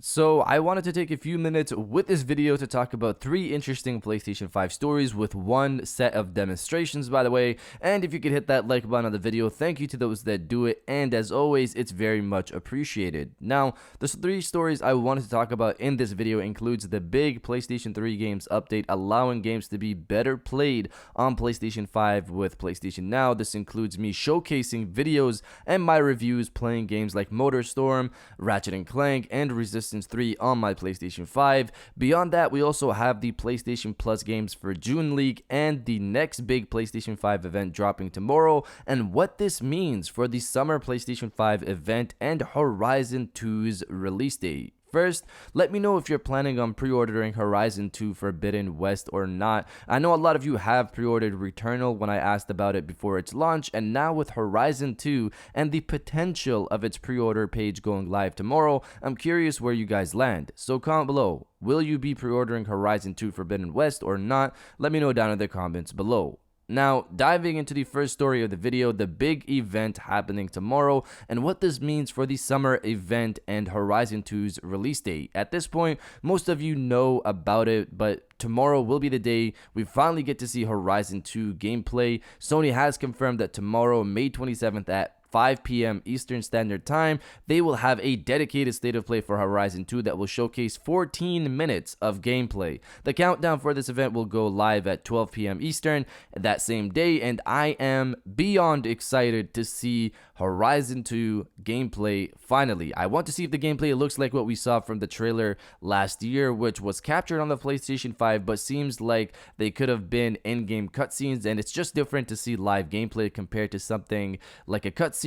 So I wanted to take a few minutes with this video to talk about 3 interesting PlayStation 5 stories with one set of demonstrations, by the way. And if you could hit that like button on the video, thank you to those that do it, and as always, it's very much appreciated. Now, the 3 stories I wanted to talk about in this video includes the big PlayStation 3 games update allowing games to be better played on PlayStation 5 with PlayStation Now. This includes me showcasing videos and my reviews playing games like MotorStorm, Ratchet & Clank, and Resistance 3 on my PlayStation 5. Beyond that, we also have the PlayStation Plus games for June leak and the next big PlayStation 5 event dropping tomorrow, and what this means for the summer PlayStation 5 event and Horizon 2's release date. First, let me know if you're planning on pre-ordering Horizon 2 Forbidden West or not. I know a lot of you have pre-ordered Returnal when I asked about it before its launch, and now with Horizon 2 and the potential of its pre-order page going live tomorrow, I'm curious where you guys land. So comment below, will you be pre-ordering Horizon 2 Forbidden West or not? Let me know down in the comments below. Now, diving into the first story of the video, the big event happening tomorrow, and what this means for the summer event and Horizon 2's release date. At this point, most of you know about it, but tomorrow will be the day we finally get to see Horizon 2 gameplay. Sony has confirmed that tomorrow, May 27th at 5 p.m. Eastern Standard Time, they will have a dedicated state of play for Horizon 2 that will showcase 14 minutes of gameplay. The countdown for this event will go live at 12 p.m. Eastern that same day, and I am beyond excited to see Horizon 2 gameplay finally. I want to see if the gameplay looks like what we saw from the trailer last year, which was captured on the PlayStation 5, but seems like they could have been in-game cutscenes, and it's just different to see live gameplay compared to something like a cutscene.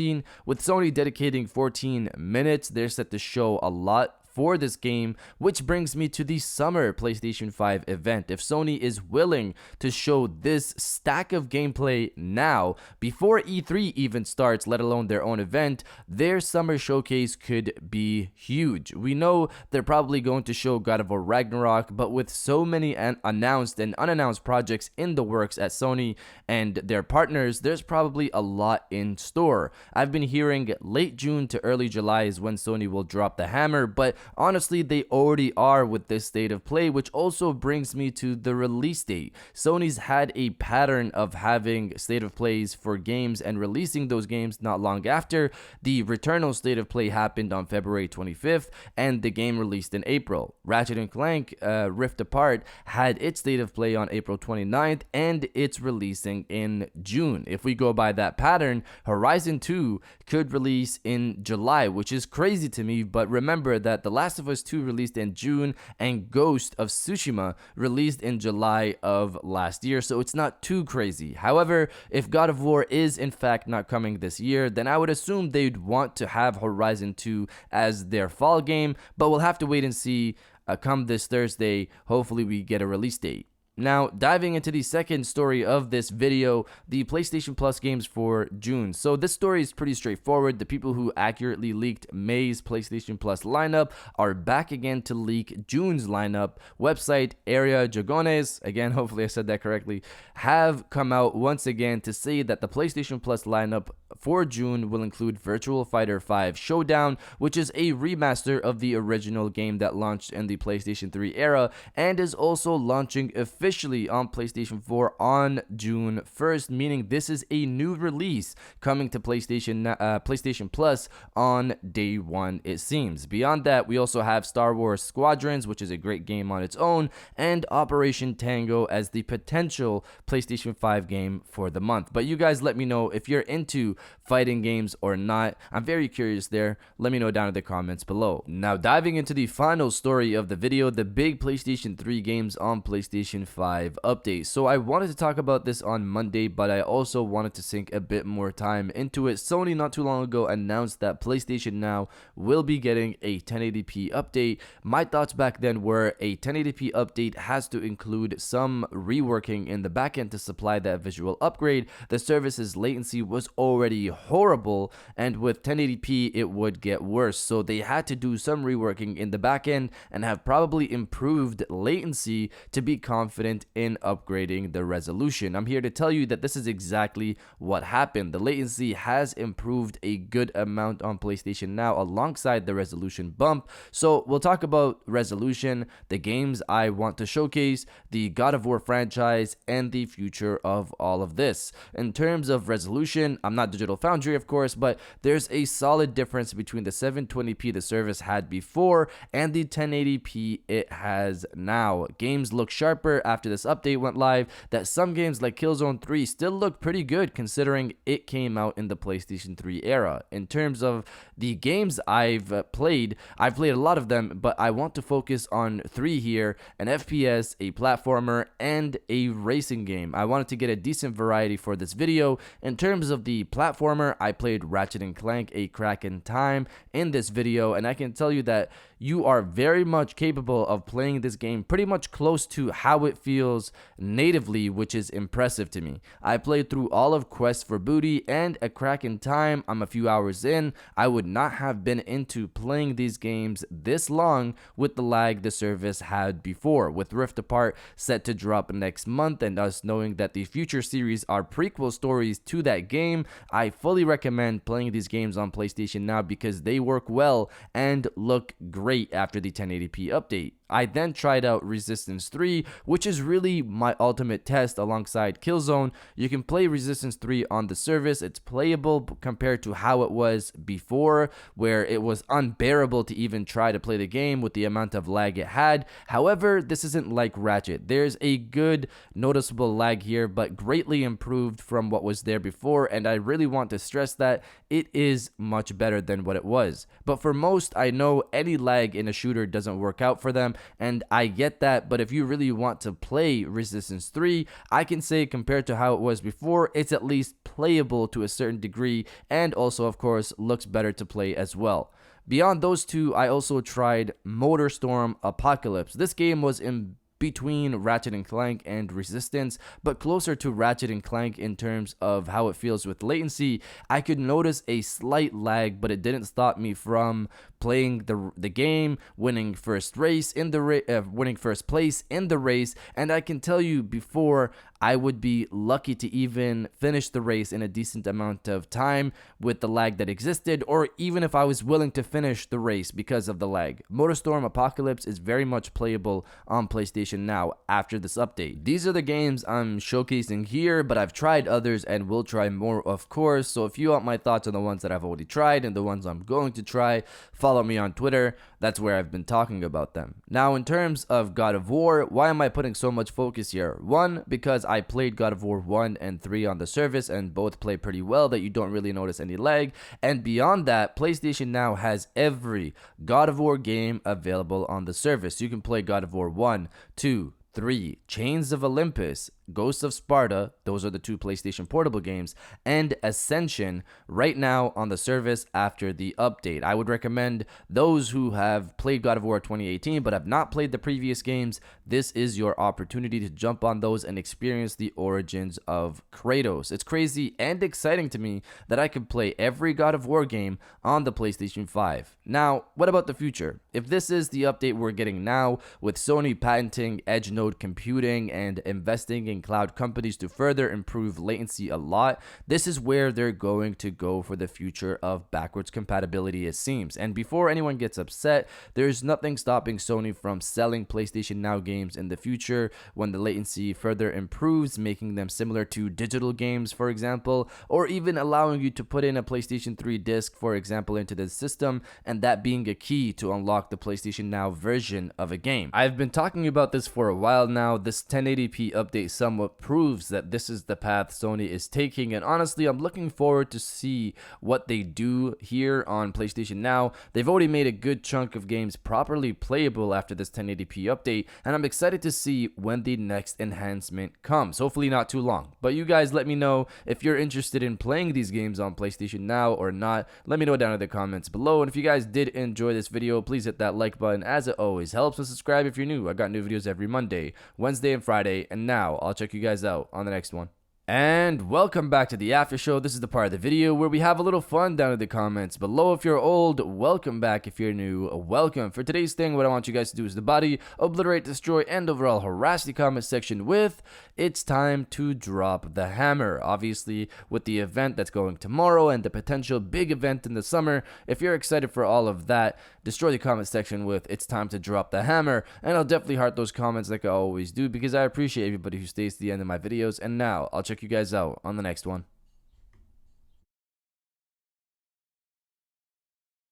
With Sony dedicating 14 minutes, they're set to show a lot for this game, which brings me to the summer PlayStation 5 event. If Sony is willing to show this stack of gameplay now, before E3 even starts, let alone their own event, their summer showcase could be huge. We know they're probably going to show God of War Ragnarok, but with so many announced and unannounced projects in the works at Sony and their partners, there's probably a lot in store. I've been hearing late June to early July is when Sony will drop the hammer, but honestly, they already are with this state of play, which also brings me to the release date. Sony's had a pattern of having state of plays for games and releasing those games not long after. The Returnal state of play happened on February 25th, and the game released in April. Ratchet & Clank Rift Apart had its state of play on April 29th, and it's releasing in June. If we go by that pattern, Horizon 2 could release in July, which is crazy to me, but remember that The Last of Us 2 released in June and Ghost of Tsushima released in July of last year, so it's not too crazy. However, if God of War is in fact not coming this year, then I would assume they'd want to have Horizon 2 as their fall game, but we'll have to wait and see. Come this Thursday, hopefully we get a release date. Now, diving into the second story of this video, the PlayStation Plus games for June. So this story is pretty straightforward. The people who accurately leaked May's PlayStation Plus lineup are back again to leak June's lineup. Website Area Jagones, again, hopefully I said that correctly, have come out once again to say that the PlayStation Plus lineup for June will include Virtual Fighter 5 Showdown, which is a remaster of the original game that launched in the PlayStation 3 era and is also launching officially on PlayStation 4 on June 1st, meaning this is a new release coming to PlayStation Plus on day one, it seems. Beyond that, we also have Star Wars Squadrons, which is a great game on its own, and Operation Tango as the potential PlayStation 5 game for the month. But you guys let me know if you're into fighting games or not. I'm very curious there. Let me know down in the comments below. Now, diving into the final story of the video, the big PlayStation 3 games on PlayStation 5 update. So I wanted to talk about this on Monday, but I also wanted to sink a bit more time into it. Sony not too long ago announced that PlayStation Now will be getting a 1080p update. My thoughts back then were a 1080p update has to include some reworking in the backend to supply that visual upgrade. The service's latency was already horrible, and with 1080p it would get worse, so they had to do some reworking in the backend and have probably improved latency to be confident confident in upgrading the resolution. I'm here to tell you that this is exactly what happened. The latency has improved a good amount on PlayStation Now alongside the resolution bump. So we'll talk about resolution, the games I want to showcase, the God of War franchise, and the future of all of this. In terms of resolution, I'm not Digital Foundry, of course, but there's a solid difference between the 720p the service had before and the 1080p it has now. Games look sharper after this update went live. That some games like Killzone 3 still look pretty good considering it came out in the PlayStation 3 era. In terms of the games I've played a lot of them, but I want to focus on 3 here: an FPS, a platformer, and a racing game. I wanted to get a decent variety for this video. In terms of the platformer, I played Ratchet & Clank: A Crack in Time in this video, and I can tell you that you are very much capable of playing this game pretty much close to how it feels natively, which is impressive to me. I played through all of Quest for Booty and A Crack in Time. I'm a few hours in. I would not have been into playing these games this long with the lag the service had before. With Rift Apart set to drop next month and us knowing that the future series are prequel stories to that game, I fully recommend playing these games on PlayStation Now because they work well and look great after the 1080p update. I then tried out Resistance 3, which is really my ultimate test alongside Killzone. You can play Resistance 3 on the service. It's playable compared to how it was before, where it was unbearable to even try to play the game with the amount of lag it had. However, this isn't like Ratchet. There's a good noticeable lag here, but greatly improved from what was there before, and I really want to stress that it is much better than what it was. But for most, I know any lag in a shooter doesn't work out for them, and I get that, but if you really want to play Resistance 3, I can say compared to how it was before, it's at least playable to a certain degree, and also, of course, looks better to play as well. Beyond those two, I also tried MotorStorm Apocalypse. This game was in between Ratchet & Clank and Resistance, but closer to Ratchet & Clank in terms of how it feels with latency. I could notice a slight lag, but it didn't stop me from playing the game, winning first place in the race, and I can tell you before I would be lucky to even finish the race in a decent amount of time with the lag that existed, or even if I was willing to finish the race because of the lag. MotorStorm Apocalypse is very much playable on PlayStation Now after this update. These are the games I'm showcasing here, but I've tried others and will try more, of course. So if you want my thoughts on the ones that I've already tried and the ones I'm going to try, follow me on Twitter. That's where I've been talking about them. Now, in terms of God of War, why am I putting so much focus here? One, because I played God of War 1 and 3 on the service and both play pretty well that you don't really notice any lag. And beyond that, PlayStation Now has every God of War game available on the service. You can play God of War 1, 2, 3, Chains of Olympus, Ghosts of Sparta, those are the 2 PlayStation Portable games, and Ascension right now on the service after the update. I would recommend those who have played God of War 2018 but have not played the previous games, this is your opportunity to jump on those and experience the origins of Kratos. It's crazy and exciting to me that I could play every God of War game on the PlayStation 5. Now, what about the future? If this is the update we're getting now, with Sony patenting edge node computing and investing in cloud companies to further improve latency a lot, this is where they're going to go for the future of backwards compatibility, it seems. And before anyone gets upset, there's nothing stopping Sony from selling PlayStation Now games in the future when the latency further improves, making them similar to digital games, for example, or even allowing you to put in a PlayStation 3 disc, for example, into the system, and that being a key to unlock the PlayStation Now version of a game. I've been talking about this for a while now. This 1080p update somewhat proves that this is the path Sony is taking, and honestly, I'm looking forward to see what they do here on PlayStation Now. They've already made a good chunk of games properly playable after this 1080p update, and I'm excited to see when the next enhancement comes. Hopefully not too long. But you guys let me know if you're interested in playing these games on PlayStation Now or not. Let me know down in the comments below, and if you guys did enjoy this video, please hit that like button as it always helps, and subscribe if you're new. I got new videos every Monday, Wednesday, and Friday, and now I'll check you guys out on the next one. And welcome back to the after show. This is the part of the video where we have a little fun down in the comments below. If you're old, welcome back. If you're new, welcome. For today's thing, what I want you guys to do is the body, obliterate, destroy, and overall harass the comment section with "It's time to drop the hammer." Obviously, with the event that's going tomorrow and the potential big event in the summer, if you're excited for all of that, destroy the comment section with "It's time to drop the hammer." And I'll definitely heart those comments like I always do because I appreciate everybody who stays to the end of my videos. And now, I'll check you guys out on the next one.